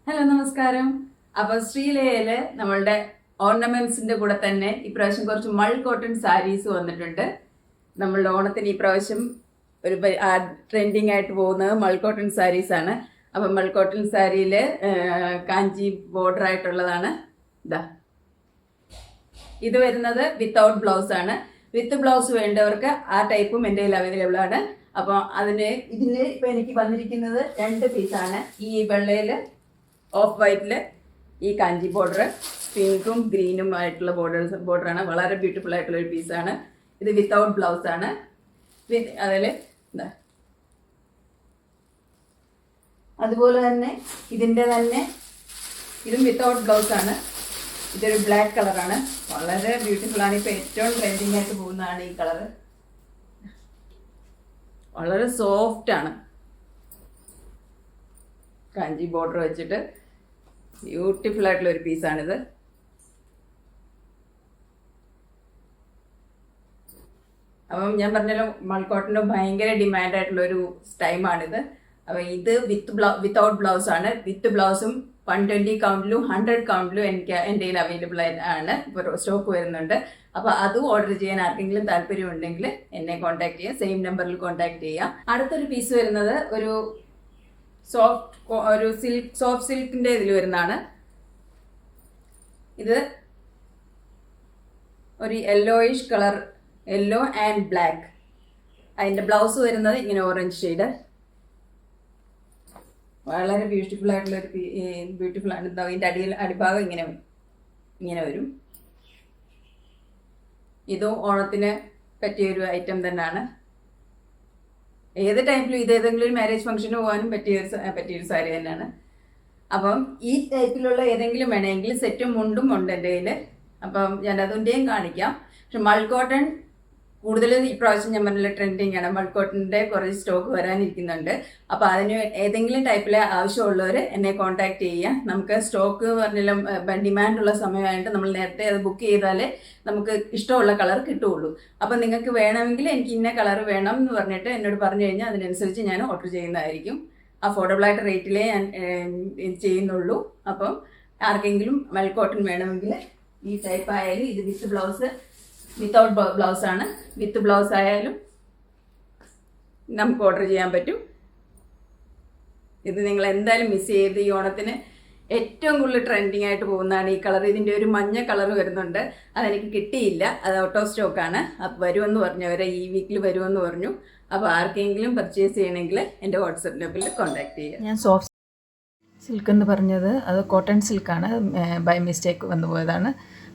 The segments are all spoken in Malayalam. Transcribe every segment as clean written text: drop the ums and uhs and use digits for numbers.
ഹലോ നമസ്കാരം. അപ്പൊ ശ്രീലയയില് നമ്മളുടെ ഓർണമെന്റ്സിന്റെ കൂടെ തന്നെ ഇപ്രാവശ്യം കുറച്ച് മൾ കോട്ടൺ സാരീസ് വന്നിട്ടുണ്ട്. നമ്മളുടെ ഓണത്തിന് ഇപ്രാവശ്യം ഒരു ട്രെൻഡിങ് ആയിട്ട് പോകുന്നത് മൾ കോട്ടൺ സാരീസ് ആണ്. അപ്പൊ മൾ കോട്ടൺ സാരിയില് കാഞ്ചി ബോർഡർ ആയിട്ടുള്ളതാണ്. ഇതാ ഇത് വരുന്നത് വിത്തൗട്ട് ബ്ലൗസ് ആണ്. വിത്ത് ബ്ലൗസ് വേണ്ടവർക്ക് ആ ടൈപ്പും എൻ്റെ കയ്യിൽ അവൈലബിൾ ആണ്. അപ്പോൾ ഇതിന് ഇപ്പൊ എനിക്ക് വന്നിരിക്കുന്നത് 2 പീസാണ്. ഈ വെള്ളയില് ഓഫ് വൈറ്റില് ഈ കാഞ്ചി ബോർഡർ, പിങ്കും ഗ്രീനും ആയിട്ടുള്ള ബോർഡറാണ്. വളരെ ബ്യൂട്ടിഫുൾ ആയിട്ടുള്ള ഒരു പീസാണ്. ഇത് വിത്തൗട്ട് ബ്ലൗസ് ആണ്. അതിൽ എന്താ അതുപോലെ തന്നെ ഇതിൻ്റെ തന്നെ ഇതും വിത്തൗട്ട് ബ്ലൗസ് ആണ്. ഇതൊരു ബ്ലാക്ക് കളറാണ്. വളരെ ബ്യൂട്ടിഫുൾ ആണ്. ഇപ്പൊ ഏറ്റവും ട്രെൻഡിങ് ആയിട്ട് പോകുന്നതാണ് ഈ കളറ്. വളരെ സോഫ്റ്റ് ആണ്. കാഞ്ചി ബോർഡർ വെച്ചിട്ട് ബ്യൂട്ടിഫുൾ ആയിട്ടുള്ള ഒരു പീസാണിത്. അപ്പം ഞാൻ പറഞ്ഞല്ലോ, മൾക്കോട്ടൻ്റെ ഭയങ്കര ഡിമാൻഡായിട്ടുള്ള ഒരു ടൈമാണിത്. അപ്പം ഇത് വിത്തൗട്ട് ബ്ലൗസ് ആണ്. വിത്ത് ബ്ലൗസും 120 കൗണ്ടിലും 100 കൗണ്ടിലും എനിക്ക് എൻ്റെ കയ്യിൽ അവൈലബിൾ ആണ്. ഇപ്പോൾ സ്റ്റോക്ക് വരുന്നുണ്ട്. അപ്പോൾ അതും ഓർഡർ ചെയ്യാൻ ആർക്കെങ്കിലും താല്പര്യം ഉണ്ടെങ്കിൽ എന്നെ കോൺടാക്ട് ചെയ്യാം. സെയിം നമ്പറിൽ കോൺടാക്ട് ചെയ്യാം. അടുത്തൊരു പീസ് വരുന്നത് ഒരു സോഫ്റ്റ് സിൽക്കിൻ്റെ ഇതിൽ വരുന്നതാണ്. ഇത് ഒരു yellowish colour, yellow and black. അതിൻ്റെ ബ്ലൗസ് വരുന്നത് ഇങ്ങനെ ഓറഞ്ച് ഷെയ്ഡ്. വളരെ ബ്യൂട്ടിഫുൾ ആയിട്ടുള്ള ഒരു ബ്യൂട്ടിഫുൾ ആണ്. ഇതിൻ്റെ അടിഭാഗം ഇങ്ങനെ വരും. ഇതും ഓണത്തിന് പറ്റിയൊരു ഐറ്റം തന്നെയാണ്. ഏത് ടൈപ്പിലും ഇത് ഏതെങ്കിലും ഒരു മാരേജ് ഫംഗ്ഷന് പോകാനും പറ്റിയൊരു സാരി തന്നെയാണ്. അപ്പം ഈ ടൈപ്പിലുള്ള ഏതെങ്കിലും വേണമെങ്കിൽ സെറ്റും മുണ്ടും ഉണ്ട് എൻ്റെ കയ്യിൽ. അപ്പം ഞാൻ അതിൻ്റെയും കാണിക്കാം. പക്ഷെ മൾക്കോട്ടൺ കൂടുതൽ ഇപ്രാവശ്യം ഞാൻ പറഞ്ഞ ട്രെൻഡിങ് ആണ്. മൾക്കോട്ടൻ്റെ കുറച്ച് സ്റ്റോക്ക് വരാനിരിക്കുന്നുണ്ട്. അപ്പോൾ അതിന് ഏതെങ്കിലും ടൈപ്പിലെ ആവശ്യമുള്ളവർ എന്നെ കോൺടാക്ട് ചെയ്യുക. നമുക്ക് സ്റ്റോക്ക് പറഞ്ഞാലും ഡിമാൻഡുള്ള സമയമായിട്ട് നമ്മൾ നേരത്തെ അത് ബുക്ക് ചെയ്താലേ നമുക്ക് ഇഷ്ടമുള്ള കളർ കിട്ടുകയുള്ളൂ. അപ്പം നിങ്ങൾക്ക് വേണമെങ്കിൽ എനിക്ക് ഇന്ന കളർ വേണം എന്ന് പറഞ്ഞിട്ട് എന്നോട് പറഞ്ഞു കഴിഞ്ഞാൽ അതിനനുസരിച്ച് ഞാൻ ഓർഡർ ചെയ്യുന്നതായിരിക്കും. അഫോർഡബിൾ ആയിട്ട് റേറ്റിലേ ഞാൻ ചെയ്യുന്നുള്ളൂ. അപ്പം ആർക്കെങ്കിലും മൾക്കോട്ടൺ വേണമെങ്കിൽ ഈ ടൈപ്പ് ആയാലും, ഇത് വിത്ത് ബ്ലൗസ് വിത്തൗട്ട് ബ്ലൗസ് ആണ്. വിത്ത് ബ്ലൗസ് ആയാലും നമുക്ക് ഓർഡർ ചെയ്യാൻ പറ്റും. ഇത് നിങ്ങൾ എന്തായാലും മിസ് ചെയ്ത്, ഈ ഓണത്തിന് ഏറ്റവും കൂടുതൽ ട്രെൻഡിങ് ആയിട്ട് പോകുന്നതാണ് ഈ കളർ. ഇതിൻ്റെ ഒരു മഞ്ഞ കളർ വരുന്നുണ്ട്. അതെനിക്ക് കിട്ടിയില്ല. അത് ഔട്ട് ഓഫ് സ്റ്റോക്കാണ്. അപ്പോൾ വരുമെന്ന് പറഞ്ഞു, അവരെ ഈ വീക്കിൽ വരുമെന്ന് പറഞ്ഞു. അപ്പോൾ ആർക്കെങ്കിലും പർച്ചേസ് ചെയ്യണമെങ്കിൽ എൻ്റെ വാട്സപ്പ് നമ്പറിൽ കോൺടാക്ട് ചെയ്യുക. ഞാൻ സോഫ്റ്റ് സിൽക്ക് എന്ന് പറഞ്ഞത് അത് കോട്ടൺ സിൽക്കാണ്. ബൈ മിസ്റ്റേക്ക് വന്നു പോയതാണ്.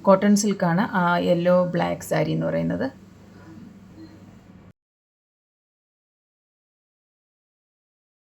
കോട്ടൺ സിൽക്കാണ് ആ യെല്ലോ ബ്ലാക്ക് സാരി എന്ന് പറയുന്നത്.